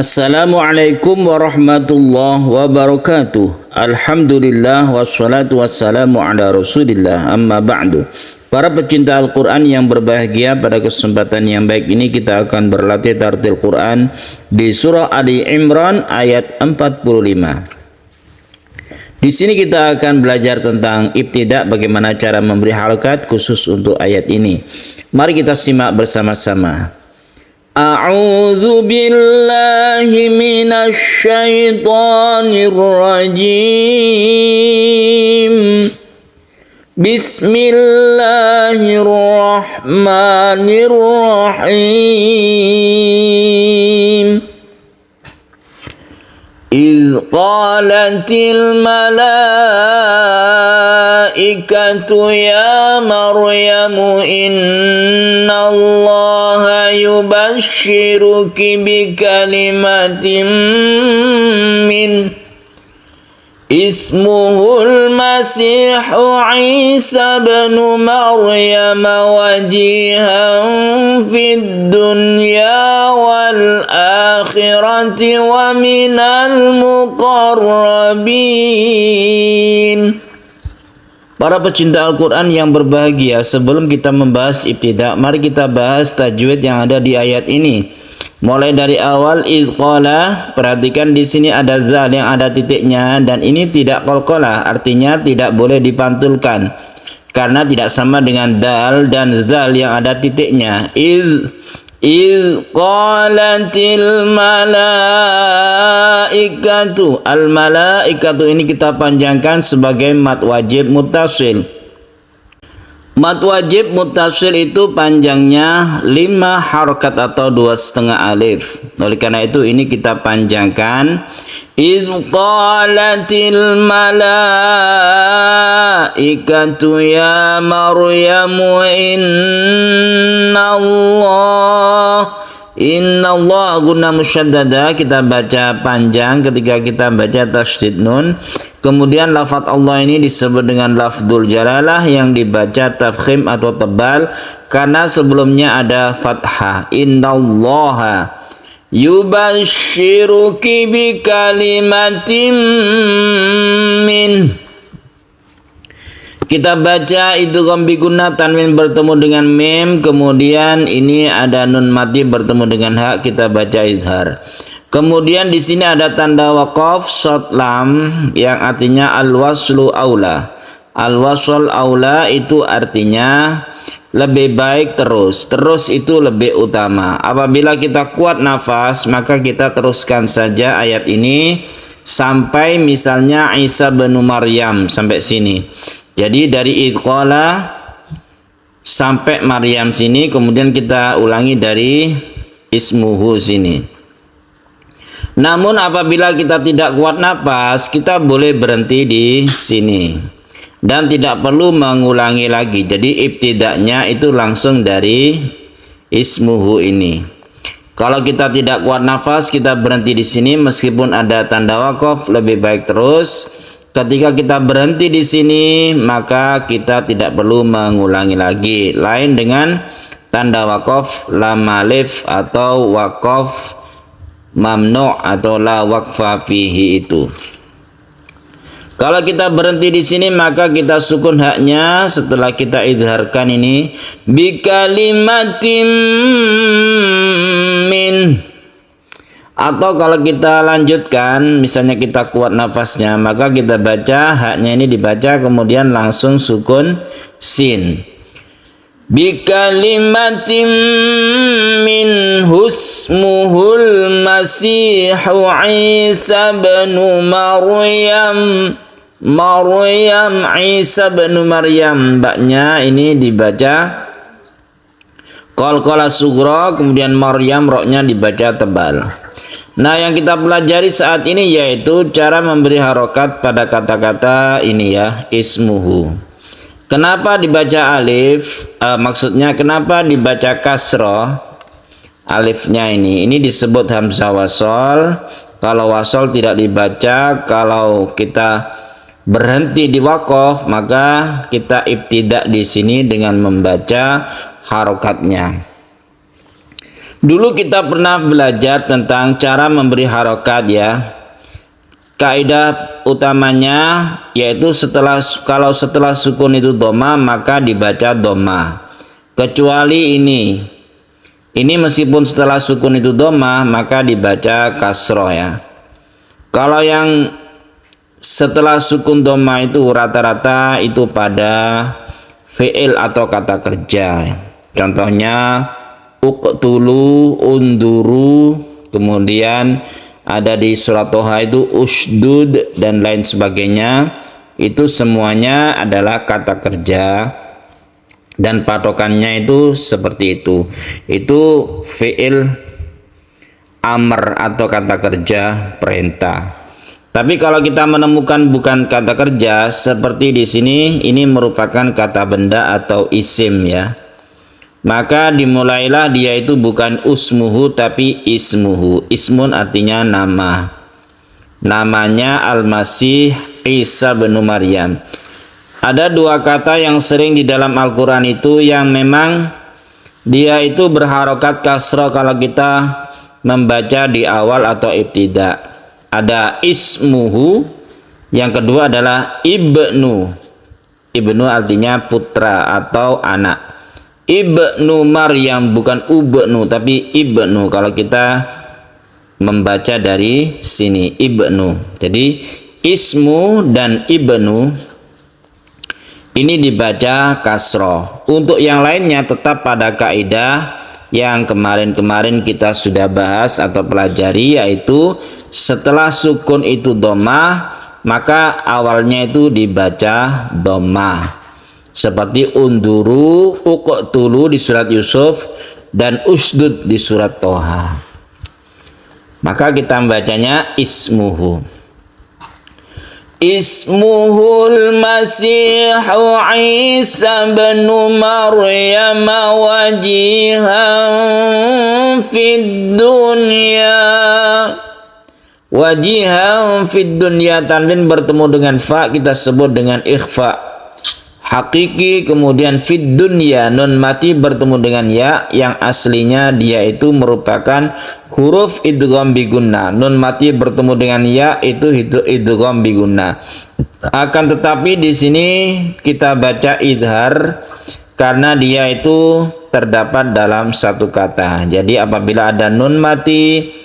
Assalamualaikum warahmatullahi wabarakatuh. Alhamdulillah wassalatu wassalamu ala rasulillah, amma ba'du. Para pecinta Al-Quran yang berbahagia, pada kesempatan yang baik ini kita akan berlatih tartil Quran di surah Ali Imran ayat 45. Di sini kita akan belajar tentang ibtidak, bagaimana cara memberi harakat khusus untuk ayat ini. Mari kita simak bersama-sama. A'udzu billahi minasy syaithanir rajim. Bismillahirrahmanirrahim. إذ قالت الملائكة يا مريم إن الله يبشرك بكلمة منه اسمه المسيح عيسى بن مريم وجيها في الدنيا والآخرة ومن المقربين. Para pecinta Al-Quran yang berbahagia, sebelum kita membahas ibtidak, mari kita bahas tajwid yang ada di ayat ini. Mulai dari awal idqala, perhatikan di sini ada zal yang ada titiknya, dan ini tidak qalqalah, artinya tidak boleh dipantulkan karena tidak sama dengan dal dan zal yang ada titiknya. Iz qalatil malaikatu, al malaikatu ini kita panjangkan sebagai mad wajib muttasil. Mad wajib muttasil itu panjangnya 5 harokat atau 2,5 alif. Oleh karena itu ini kita panjangkan. Idz qalatil malaikatu ya Maryamu Innallaha guna musyaddada, kita baca panjang ketika kita baca tasydid nun. Kemudian lafaz Allah ini disebut dengan lafdzul jalalah yang dibaca tafkhim atau tebal karena sebelumnya ada fathah. Innallaha yubashshiruki bikalimatin min. Kita baca itu ghambi guna, tanwin bertemu dengan mim, kemudian ini ada nun mati bertemu dengan hak, kita baca idhar. Kemudian di sini ada tanda waqaf shad lam yang artinya al-waslu aula. Al-wasl aula itu artinya lebih baik terus. Terus itu lebih utama. Apabila kita kuat nafas, maka kita teruskan saja ayat ini sampai misalnya Isa bin Maryam sampai sini. Jadi dari idqala sampai Maryam sini, kemudian kita ulangi dari ismuhu sini. Namun apabila kita tidak kuat napas, kita boleh berhenti di sini dan tidak perlu mengulangi lagi. Jadi ibtidaknya itu langsung dari ismuhu ini. Kalau kita tidak kuat nafas, kita berhenti di sini meskipun ada tanda wakaf, lebih baik terus. Ketika kita berhenti di sini, maka kita tidak perlu mengulangi lagi. Lain dengan tanda wakaf lam alif atau wakaf mamnu' atau la waqfa fihi itu. Kalau kita berhenti di sini, maka kita sukun haknya setelah kita idharkan ini bi kalimatin min. Atau kalau kita lanjutkan, misalnya kita kuat nafasnya, maka kita baca haknya ini dibaca kemudian langsung sukun sin. Bikalimatin min husmuhul masihu Isa bin Maryam Isa bin Maryam, baknya ini dibaca qalqalah sughra, kemudian Maryam roknya dibaca tebal. Nah, yang kita pelajari saat ini yaitu cara memberi harokat pada kata-kata ini ya, ismuhu. Kenapa dibaca alif? Maksudnya kenapa dibaca kasroh alifnya ini? Ini disebut hamzah wasol. Kalau wasol tidak dibaca. Kalau kita berhenti di waqaf, maka kita ibtidak di sini dengan membaca harokatnya. Dulu kita pernah belajar tentang cara memberi harokat ya. Kaidah utamanya yaitu kalau setelah sukun itu doma maka dibaca doma. Kecuali ini meskipun setelah sukun itu doma maka dibaca kasroh ya. Kalau yang setelah sukun doma itu rata-rata itu pada fi'il atau kata kerja. Contohnya uqtulu, unduru, kemudian ada di surat Toha itu usdud dan lain sebagainya. Itu semuanya adalah kata kerja dan patokannya itu seperti itu. Itu fi'il amr atau kata kerja perintah. Tapi kalau kita menemukan bukan kata kerja seperti di sini, ini merupakan kata benda atau isim ya. Maka dimulailah dia itu bukan usmuhu tapi ismuhu. Ismun artinya nama. Namanya Al-Masih Isa bin Maryam. Ada dua kata yang sering di dalam Al-Quran itu yang memang dia itu berharokat kasroh kalau kita membaca di awal atau ibtida. Ada ismuhu, yang kedua adalah ibnu. Ibnu artinya putra atau anak. Ibnu Maryam, bukan ubnu tapi ibnu kalau kita membaca dari sini, ibnu. Jadi ismu dan ibnu ini dibaca kasroh. Untuk yang lainnya tetap pada kaidah yang kemarin-kemarin kita sudah bahas atau pelajari, yaitu setelah sukun itu doma maka awalnya itu dibaca doma. Seperti unduru, uqtulu di surat Yusuf dan usdud di surat Toha. Maka kita membacanya ismuhu. Ismuhul Masihu Isa bin Maryam wajihan fid dunya. Wajihan fid dunya, tanwin bertemu dengan fa kita sebut dengan ikhfa hakiki, kemudian fid dunya nun mati bertemu dengan ya yang aslinya dia itu merupakan huruf idgham bi gunnah. Nun mati bertemu dengan ya itu idgham bi gunnah. Akan tetapi di sini kita baca idhar karena dia itu terdapat dalam satu kata. Jadi apabila ada nun mati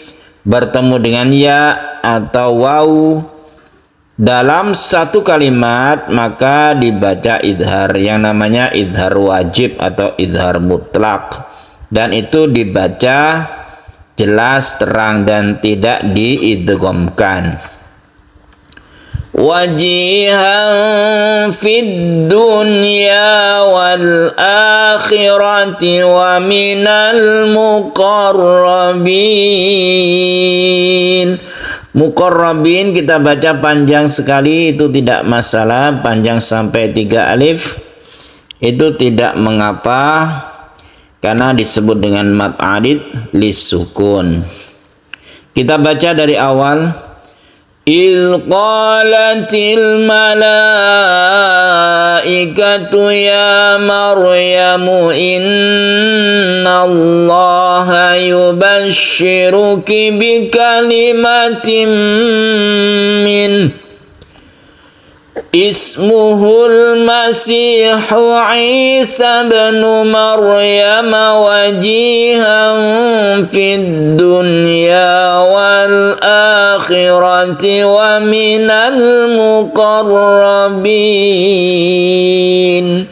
bertemu dengan ya atau waw dalam satu kalimat maka dibaca idhar yang namanya idhar wajib atau idhar mutlak, dan itu dibaca jelas terang dan tidak diidghamkan. Wajihan fid dunya wal akhirati wa minal muqarrabin. Muqarrabin kita baca panjang sekali, itu tidak masalah, panjang sampai 3 alif itu tidak mengapa karena disebut dengan mad adid lisukun. Kita baca dari awal. Il qalatil malaikatu ya Maryamu innallaha yubashshiruki bikalimatin min ismuhul Masihu Isa bin Maryam wajihan fid dunya wal akhirati wa minal muqarrabin.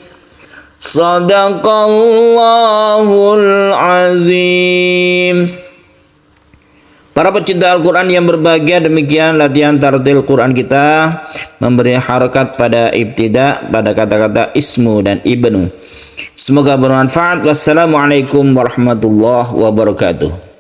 Sadaqallahul azim. Para pecinta Al-Quran yang berbahagia, demikian latihan tartil Quran kita, memberi harokat pada ibtida pada kata-kata ismu dan ibnu. Semoga bermanfaat. Wassalamualaikum warahmatullahi wabarakatuh.